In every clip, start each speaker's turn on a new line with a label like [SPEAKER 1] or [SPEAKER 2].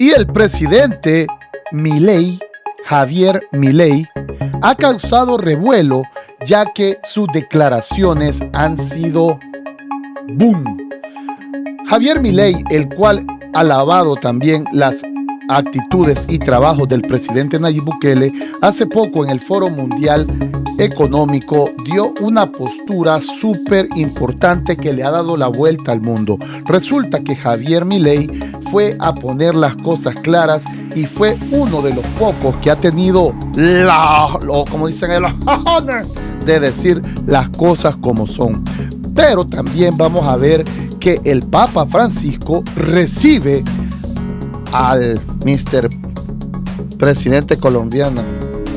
[SPEAKER 1] Y el presidente Milei, Javier Milei, ha causado revuelo ya que sus declaraciones han sido boom. Javier Milei, el cual ha alabado también las actitudes y trabajos del presidente Nayib Bukele, hace poco en el Foro Mundial Económico dio una postura súper importante que le ha dado la vuelta al mundo. Resulta que Javier Milei fue a poner las cosas claras y fue uno de los pocos que ha tenido como dicen, el honor de decir las cosas como son. Pero también vamos a ver que el Papa Francisco recibe al Mr. Presidente colombiano.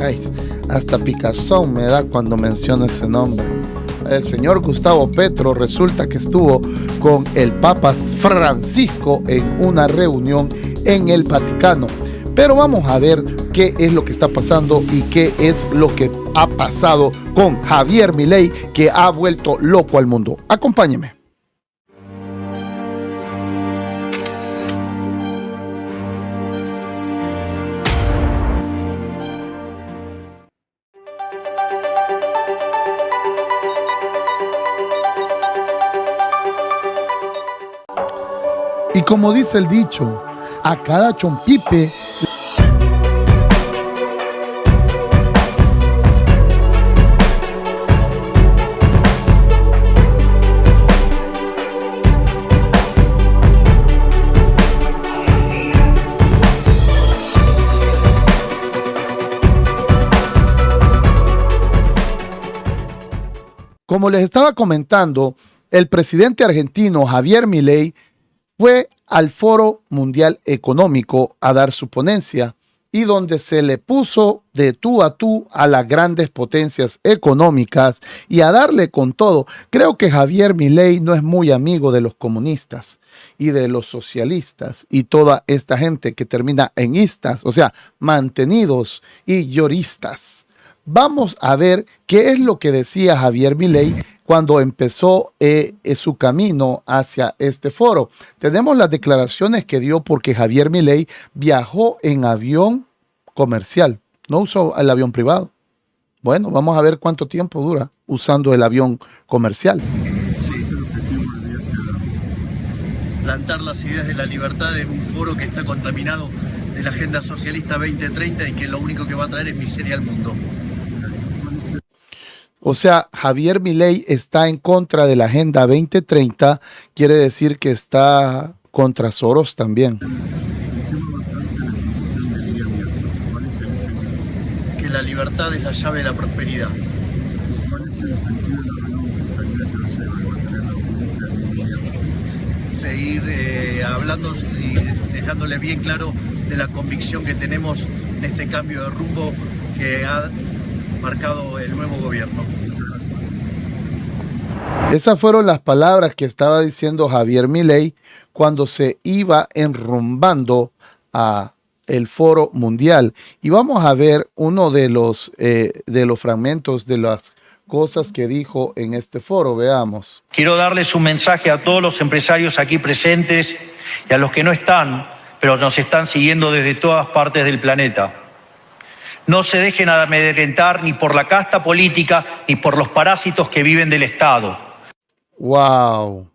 [SPEAKER 1] Ay, hasta picazón me da cuando menciono ese nombre. El señor Gustavo Petro resulta que estuvo con el Papa Francisco en una reunión en el Vaticano. Pero vamos a ver qué es lo que está pasando y qué es lo que ha pasado con Javier Milei, que ha vuelto loco al mundo. Acompáñeme. Y como dice el dicho, a cada chompipe como les estaba comentando, el presidente argentino Javier Milei fue al Foro Mundial Económico a dar su ponencia y donde se le puso de tú a las grandes potencias económicas y a darle con todo. Creo que Javier Milei no es muy amigo de los comunistas y de los socialistas y toda esta gente que termina en istas, o sea, mantenidos y lloristas. Vamos a ver qué es lo que decía Javier Milei cuando empezó su camino hacia este foro. Tenemos las declaraciones que dio porque Javier Milei viajó en avión comercial, no usó el avión privado. Bueno, vamos a ver cuánto tiempo dura usando el avión comercial.
[SPEAKER 2] Sí, es el objetivo del viaje, plantar las ideas de la libertad en un foro que está contaminado de la Agenda Socialista 2030 y que lo único que va a traer es miseria al mundo.
[SPEAKER 1] O sea, Javier Milei está en contra de la Agenda 2030, quiere decir que está contra Soros también.
[SPEAKER 2] Que la libertad es la llave de la prosperidad. Seguir hablando y dejándole bien claro de la convicción que tenemos en este cambio de rumbo que ha marcado el nuevo gobierno.
[SPEAKER 1] Esas fueron las palabras que estaba diciendo Javier Milei cuando se iba enrumbando a el Foro Mundial. Y vamos a ver uno de los fragmentos de las cosas que dijo en este foro. Veamos.
[SPEAKER 3] Quiero darles un mensaje a todos los empresarios aquí presentes y a los que no están, pero nos están siguiendo desde todas partes del planeta. No se dejen amedrentar ni por la casta política ni por los parásitos que viven del Estado.
[SPEAKER 1] ¡Wow!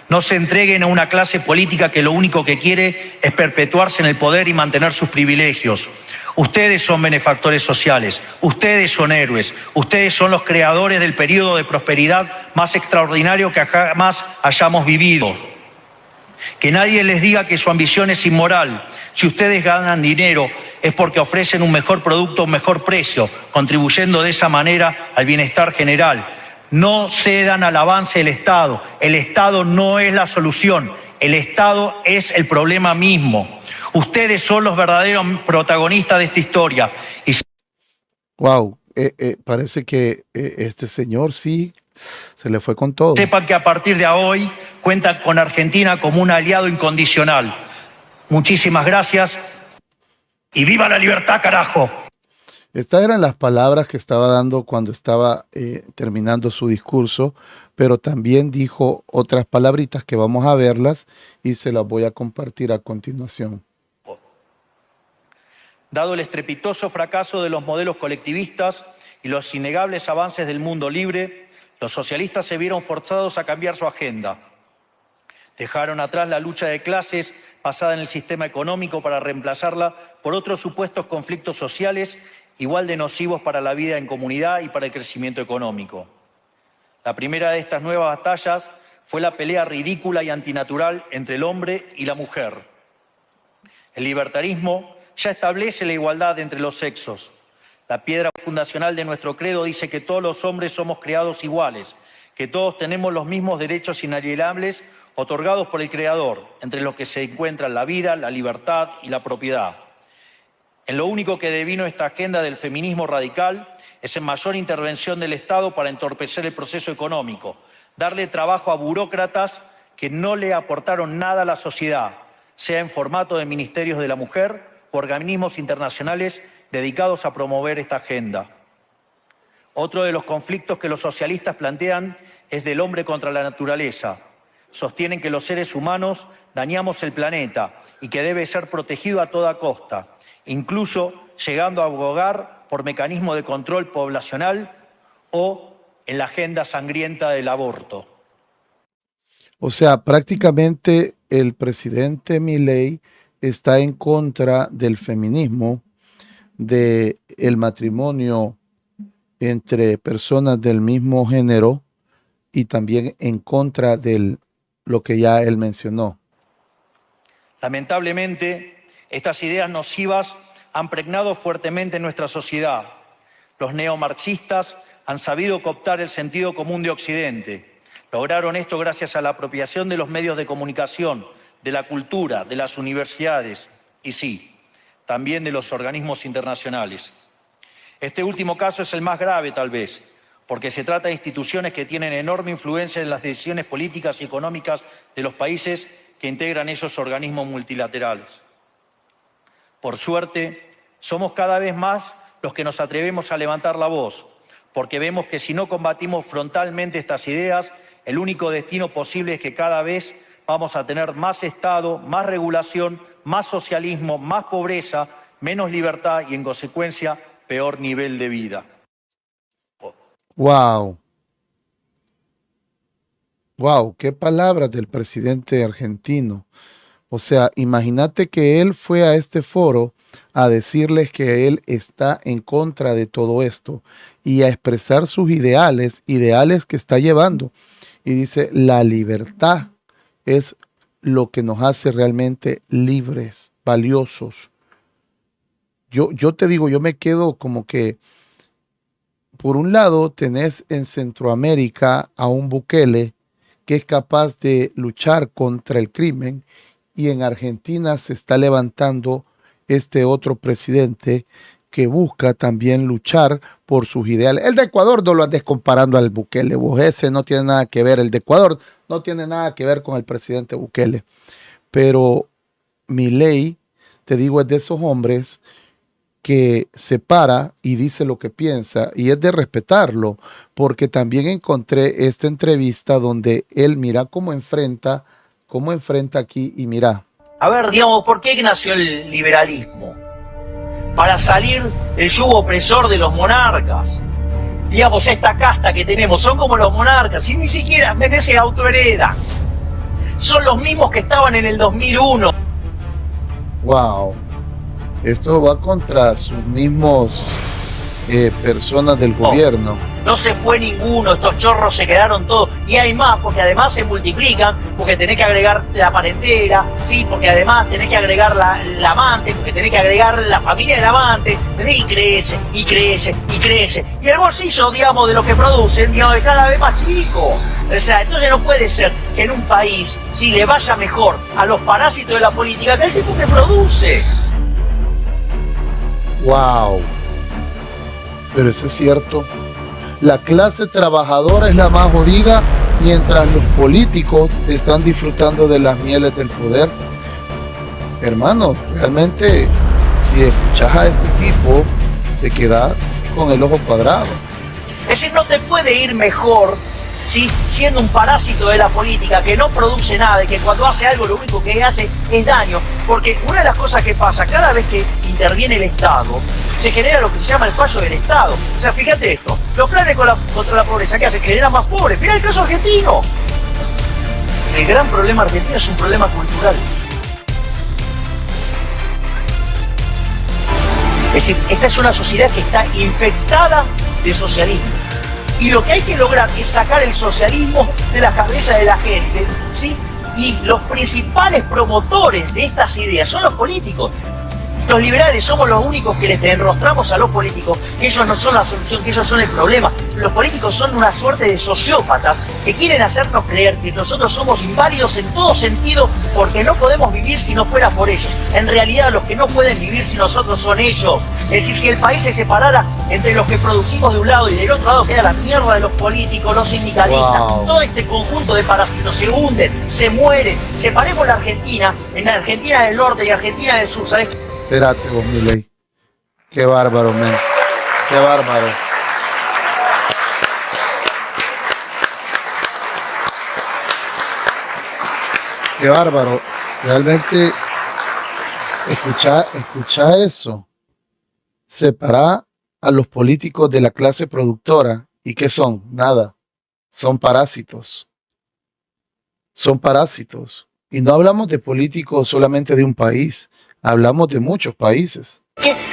[SPEAKER 3] No se entreguen a una clase política que lo único que quiere es perpetuarse en el poder y mantener sus privilegios. Ustedes son benefactores sociales, ustedes son héroes, ustedes son los creadores del periodo de prosperidad más extraordinario que jamás hayamos vivido. Que nadie les diga que su ambición es inmoral. Si ustedes ganan dinero es porque ofrecen un mejor producto a un mejor precio, contribuyendo de esa manera al bienestar general. No cedan al avance del Estado. El Estado no es la solución. El Estado es el problema mismo. Ustedes son los verdaderos protagonistas de esta historia.
[SPEAKER 1] Wow, parece que este señor sí se le fue con todo.
[SPEAKER 3] Sepan que a partir de hoy cuentan con Argentina como un aliado incondicional. Muchísimas gracias y ¡viva la libertad, carajo!
[SPEAKER 1] Estas eran las palabras que estaba dando cuando estaba terminando su discurso, pero también dijo otras palabritas que vamos a verlas y se las voy a compartir a continuación.
[SPEAKER 3] Dado el estrepitoso fracaso de los modelos colectivistas y los innegables avances del mundo libre, los socialistas se vieron forzados a cambiar su agenda. Dejaron atrás la lucha de clases basada en el sistema económico para reemplazarla por otros supuestos conflictos sociales igual de nocivos para la vida en comunidad y para el crecimiento económico. La primera de estas nuevas batallas fue la pelea ridícula y antinatural entre el hombre y la mujer. El libertarismo ya establece la igualdad entre los sexos. La piedra fundacional de nuestro credo dice que todos los hombres somos creados iguales, que todos tenemos los mismos derechos inalienables otorgados por el Creador, entre los que se encuentran la vida, la libertad y la propiedad. En lo único que devino esta agenda del feminismo radical es en mayor intervención del Estado para entorpecer el proceso económico, darle trabajo a burócratas que no le aportaron nada a la sociedad, sea en formato de ministerios de la mujer o organismos internacionales dedicados a promover esta agenda. Otro de los conflictos que los socialistas plantean es del hombre contra la naturaleza. Sostienen que los seres humanos dañamos el planeta y que debe ser protegido a toda costa, incluso llegando a abogar por mecanismos de control poblacional o en la agenda sangrienta del aborto.
[SPEAKER 1] O sea, prácticamente el presidente Milei está en contra del feminismo, del matrimonio entre personas del mismo género y también en contra de lo que ya él mencionó.
[SPEAKER 3] Lamentablemente, estas ideas nocivas han pregnado fuertemente en nuestra sociedad. Los neomarxistas han sabido cooptar el sentido común de Occidente. Lograron esto gracias a la apropiación de los medios de comunicación, de la cultura, de las universidades y sí, también de los organismos internacionales. Este último caso es el más grave tal vez, porque se trata de instituciones que tienen enorme influencia en las decisiones políticas y económicas de los países que integran esos organismos multilaterales. Por suerte, somos cada vez más los que nos atrevemos a levantar la voz, porque vemos que si no combatimos frontalmente estas ideas, el único destino posible es que cada vez vamos a tener más Estado, más regulación, más socialismo, más pobreza, menos libertad y, en consecuencia, peor nivel de vida.
[SPEAKER 1] Wow. Wow, qué palabras del presidente argentino. O sea, imagínate que él fue a este foro a decirles que él está en contra de todo esto y a expresar sus ideales que está llevando. Y dice, la libertad es lo que nos hace realmente libres, valiosos. Yo te digo, yo me quedo como que, por un lado, tenés en Centroamérica a un Bukele que es capaz de luchar contra el crimen, y en Argentina se está levantando este otro presidente que busca también luchar por sus ideales. El de Ecuador no lo andes comparando al Bukele, vos, ese no tiene nada que ver, el de Ecuador no tiene nada que ver con el presidente Bukele. Pero Milei, te digo, es de esos hombres que se para y dice lo que piensa, y es de respetarlo, porque también encontré esta entrevista donde él mira cómo enfrenta aquí y mira.
[SPEAKER 3] A ver, digamos, ¿por qué nació el liberalismo? Para salir del yugo opresor de los monarcas. Digamos, esta casta que tenemos son como los monarcas, y ni siquiera se autoheredan. Son los mismos que estaban en el 2001.
[SPEAKER 1] Wow. Esto va contra sus mismos personas del gobierno.
[SPEAKER 3] No se fue ninguno, estos chorros se quedaron todos. Y hay más, porque además se multiplican, porque tenés que agregar la parentela, sí, porque además tenés que agregar la amante, porque tenés que agregar la familia del amante, y crece, y crece, y crece. Y el bolsillo, digamos, de lo que producen, digamos, es cada vez más chico. O sea, entonces no puede ser que en un país, si le vaya mejor a los parásitos de la política, que el tipo que produce.
[SPEAKER 1] Wow. Pero eso es cierto. La clase trabajadora es la más jodida, mientras los políticos están disfrutando de las mieles del poder. Hermanos, realmente, si escuchas a este tipo, te quedas con el ojo cuadrado.
[SPEAKER 3] Es decir, no te puede ir mejor ¿sí? Siendo un parásito de la política que no produce nada y que cuando hace algo lo único que hace es daño. Porque una de las cosas que pasa cada vez que interviene el Estado, se genera lo que se llama el fallo del Estado. O sea, fíjate esto, los planes contra la pobreza, ¿qué hacen? Generan más pobres. Mirá el caso argentino. El gran problema argentino es un problema cultural. Es decir, esta es una sociedad que está infectada de socialismo. Y lo que hay que lograr es sacar el socialismo de la cabeza de la gente, ¿sí? Y los principales promotores de estas ideas son los políticos. Los liberales somos los únicos que les enrostramos a los políticos que ellos no son la solución, que ellos son el problema. Los políticos son una suerte de sociópatas que quieren hacernos creer que nosotros somos inválidos en todo sentido porque no podemos vivir si no fuera por ellos. En realidad los que no pueden vivir sin nosotros son ellos. Es decir, si el país se separara entre los que producimos de un lado y del otro lado queda la mierda de los políticos, los sindicalistas, todo este conjunto de parásitos se hunden, se mueren. Separemos la Argentina en Argentina del Norte y Argentina del Sur, ¿sabes?
[SPEAKER 1] Espérate vos, Milei. Qué bárbaro, men. Qué bárbaro. Qué bárbaro. Realmente, escucha eso. Separa a los políticos de la clase productora. ¿Y qué son? Nada. Son parásitos. Son parásitos. Y no hablamos de políticos solamente de un país. Hablamos de muchos países.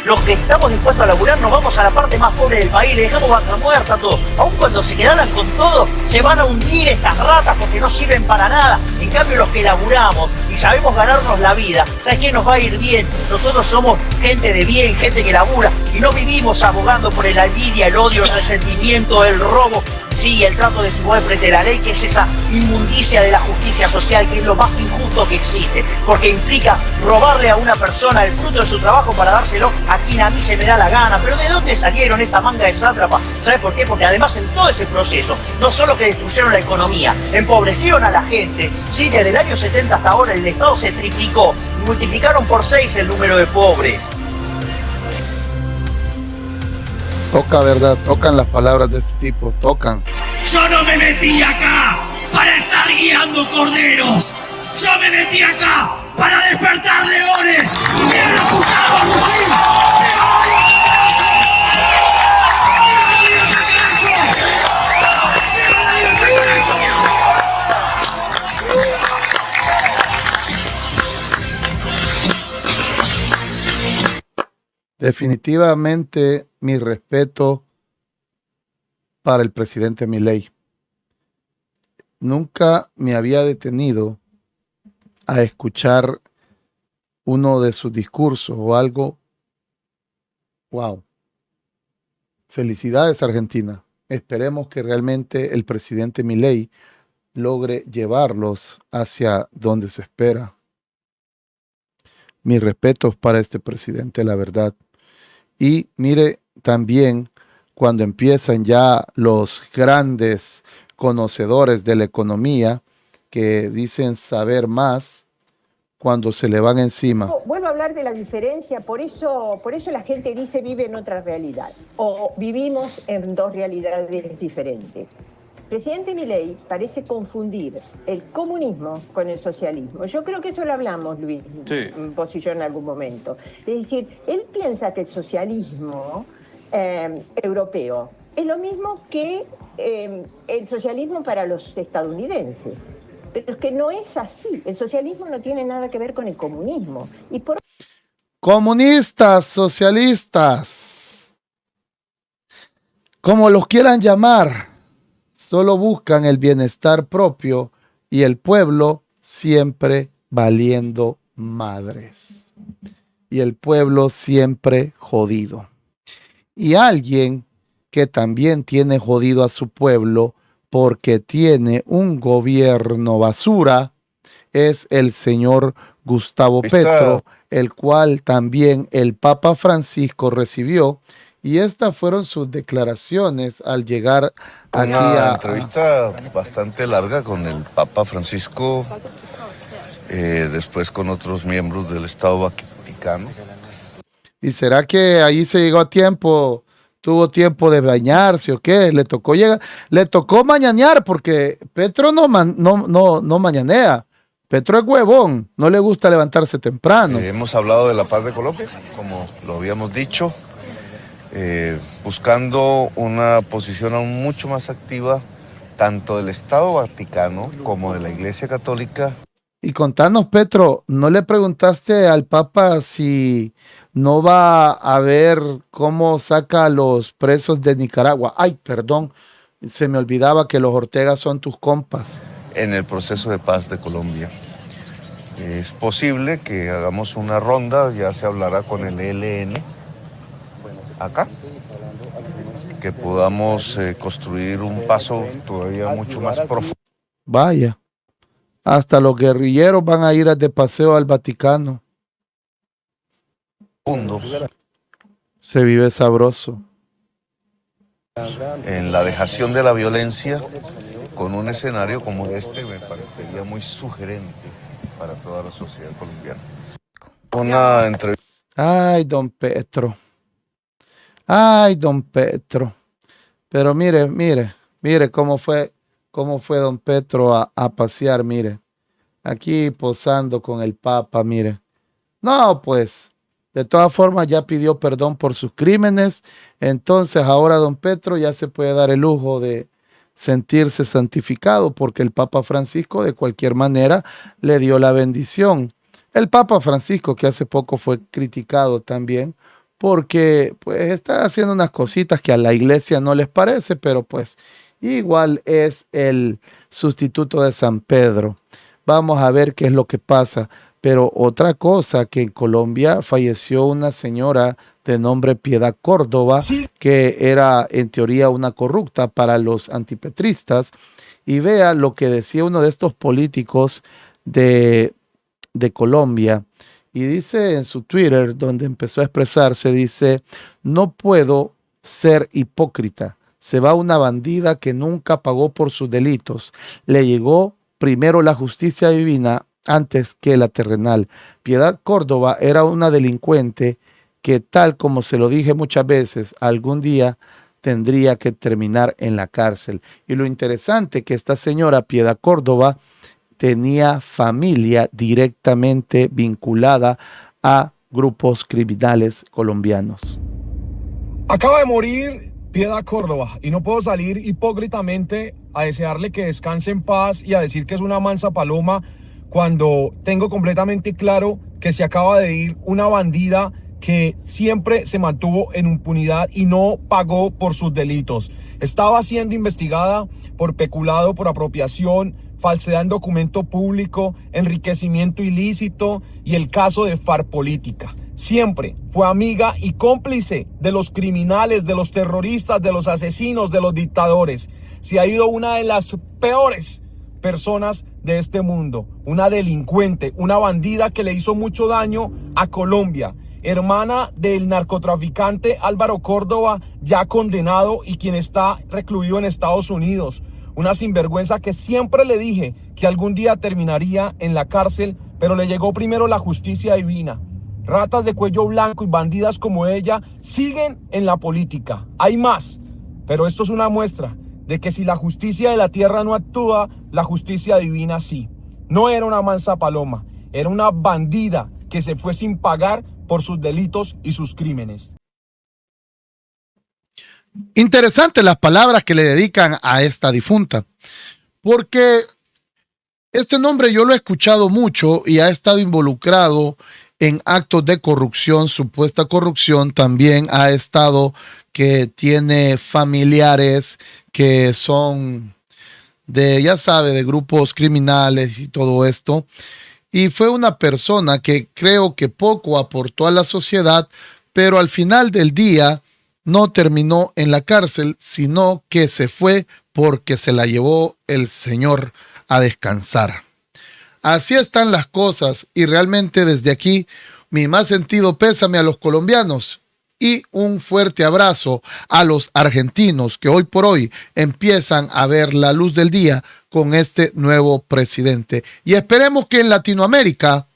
[SPEAKER 3] Los que estamos dispuestos a laburar nos vamos a la parte más pobre del país, le dejamos vaca muerta a todos. Aun cuando se quedaran con todo, se van a hundir estas ratas porque no sirven para nada. En cambio, los que laburamos y sabemos ganarnos la vida, ¿sabes qué? Nos va a ir bien. Nosotros somos gente de bien, gente que labura y no vivimos abogando por la envidia, el odio, el resentimiento, el robo. Sí, el trato de desigual frente a la ley, que es esa inmundicia de la justicia social, que es lo más injusto que existe, porque implica robarle a una persona el fruto de su trabajo para dárselo a quien a mí se me da la gana. Pero ¿de dónde salieron esta manga de sátrapas? ¿Sabes por qué? Porque además en todo ese proceso, no solo que destruyeron la economía, empobrecieron a la gente, sí, desde el año 70 hasta ahora el Estado se triplicó, multiplicaron por 6 el número de pobres.
[SPEAKER 1] Toca, ¿verdad? Tocan las palabras de este tipo, tocan.
[SPEAKER 4] Yo no me metí acá para estar guiando corderos. Yo me metí acá para despertar leones. ¿Quieren escuchar a Agustín?
[SPEAKER 1] Definitivamente mi respeto para el presidente Milei. Nunca me había detenido a escuchar uno de sus discursos o algo. Wow. Felicidades, Argentina. Esperemos que realmente el presidente Milei logre llevarlos hacia donde se espera. Mis respetos para este presidente, la verdad. Y mire, también cuando empiezan ya los grandes conocedores de la economía que dicen saber más, cuando se le van encima.
[SPEAKER 5] Vuelvo a hablar de la diferencia, por eso la gente dice vive en otra realidad o vivimos en dos realidades diferentes. El presidente Milei parece confundir el comunismo con el socialismo. Yo creo que eso lo hablamos, Luis, vos y yo en algún momento. Es decir, él piensa que el socialismo europeo es lo mismo que el socialismo para los estadounidenses. Pero es que no es así. El socialismo no tiene nada que ver con el comunismo.
[SPEAKER 1] Comunistas, socialistas, como los quieran llamar, solo buscan el bienestar propio y el pueblo siempre valiendo madres. Y el pueblo siempre jodido. Y alguien que también tiene jodido a su pueblo porque tiene un gobierno basura es el señor Gustavo Petro, el cual también el Papa Francisco recibió. Y estas fueron sus declaraciones al llegar aquí
[SPEAKER 6] una entrevista bastante larga con el Papa Francisco, después con otros miembros del Estado Vaticano.
[SPEAKER 1] ¿Y será que ahí se llegó a tiempo tuvo tiempo de bañarse o qué, le tocó llegar, le tocó mañanear porque Petro no mañanea. Petro es huevón, no le gusta levantarse temprano.
[SPEAKER 6] Hemos hablado de la paz de Colombia, como lo habíamos dicho, buscando una posición aún mucho más activa tanto del Estado Vaticano como de la Iglesia Católica.
[SPEAKER 1] Y contanos, Petro, ¿no le preguntaste al Papa si no va a ver cómo saca a los presos de Nicaragua? Ay, perdón, se me olvidaba que los Ortega son tus compas.
[SPEAKER 6] En el proceso de paz de Colombia. Es posible que hagamos una ronda, ya se hablará con el ELN acá, que podamos construir un paso todavía mucho más profundo.
[SPEAKER 1] Vaya. Hasta los guerrilleros van a ir de paseo al Vaticano. Se vive sabroso.
[SPEAKER 6] En la dejación de la violencia, con un escenario como este, me parecería muy sugerente para toda la sociedad colombiana. Una entrevista.
[SPEAKER 1] Ay, don Petro. Ay, don Petro. Pero mire cómo fue don Petro a pasear, mire. Aquí posando con el Papa, mire. No, pues, de todas formas ya pidió perdón por sus crímenes. Entonces ahora don Petro ya se puede dar el lujo de sentirse santificado porque el Papa Francisco de cualquier manera le dio la bendición. El Papa Francisco, que hace poco fue criticado también porque pues está haciendo unas cositas que a la iglesia no les parece, pero pues igual es el sustituto de San Pedro. Vamos a ver qué es lo que pasa. Pero otra cosa, que en Colombia falleció una señora de nombre Piedad Córdoba, que era en teoría una corrupta para los antipetristas. Y vea lo que decía uno de estos políticos de Colombia. Y dice en su Twitter, donde empezó a expresarse, dice: no puedo ser hipócrita. Se va una bandida que nunca pagó por sus delitos. Le llegó primero la justicia divina antes que la terrenal. Piedad Córdoba era una delincuente que, tal como se lo dije muchas veces, algún día tendría que terminar en la cárcel. Y lo interesante que esta señora Piedad Córdoba tenía familia directamente vinculada a grupos criminales colombianos.
[SPEAKER 7] Acaba de morir Piedad Córdoba y no puedo salir hipócritamente a desearle que descanse en paz y a decir que es una mansa paloma cuando tengo completamente claro que se acaba de ir una bandida que siempre se mantuvo en impunidad y no pagó por sus delitos. Estaba siendo investigada por peculado, por apropiación, falsedad en documento público, enriquecimiento ilícito y el caso de FARC Política. Siempre fue amiga y cómplice de los criminales, de los terroristas, de los asesinos, de los dictadores. Se ha ido una de las peores personas de este mundo, una delincuente, una bandida que le hizo mucho daño a Colombia, hermana del narcotraficante Álvaro Córdoba, ya condenado y quien está recluido en Estados Unidos. Una sinvergüenza que siempre le dije que algún día terminaría en la cárcel, pero le llegó primero la justicia divina. Ratas de cuello blanco y bandidas como ella siguen en la política. Hay más, pero esto es una muestra de que si la justicia de la tierra no actúa, la justicia divina sí. No era una mansa paloma, era una bandida que se fue sin pagar por sus delitos y sus crímenes.
[SPEAKER 1] Interesante las palabras que le dedican a esta difunta, porque este nombre yo lo he escuchado mucho y ha estado involucrado en actos de corrupción, supuesta corrupción. También ha estado que tiene familiares que son de, ya sabe, de grupos criminales y todo esto. Y fue una persona que creo que poco aportó a la sociedad, pero al final del día no terminó en la cárcel, sino que se fue porque se la llevó el Señor a descansar. Así están las cosas y realmente desde aquí mi más sentido pésame a los colombianos y un fuerte abrazo a los argentinos que hoy por hoy empiezan a ver la luz del día con este nuevo presidente. Y esperemos que en Latinoamérica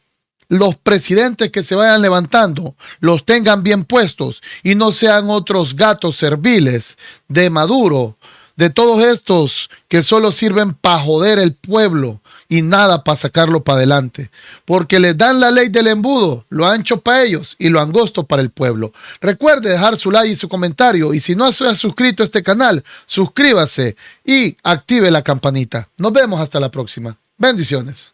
[SPEAKER 1] los presidentes que se vayan levantando los tengan bien puestos y no sean otros gatos serviles de Maduro, de todos estos que solo sirven para joder el pueblo y nada para sacarlo para adelante, porque les dan la ley del embudo, lo ancho para ellos y lo angosto para el pueblo. Recuerde dejar su like y su comentario, y si no se ha suscrito a este canal, suscríbase y active la campanita. Nos vemos hasta la próxima. Bendiciones.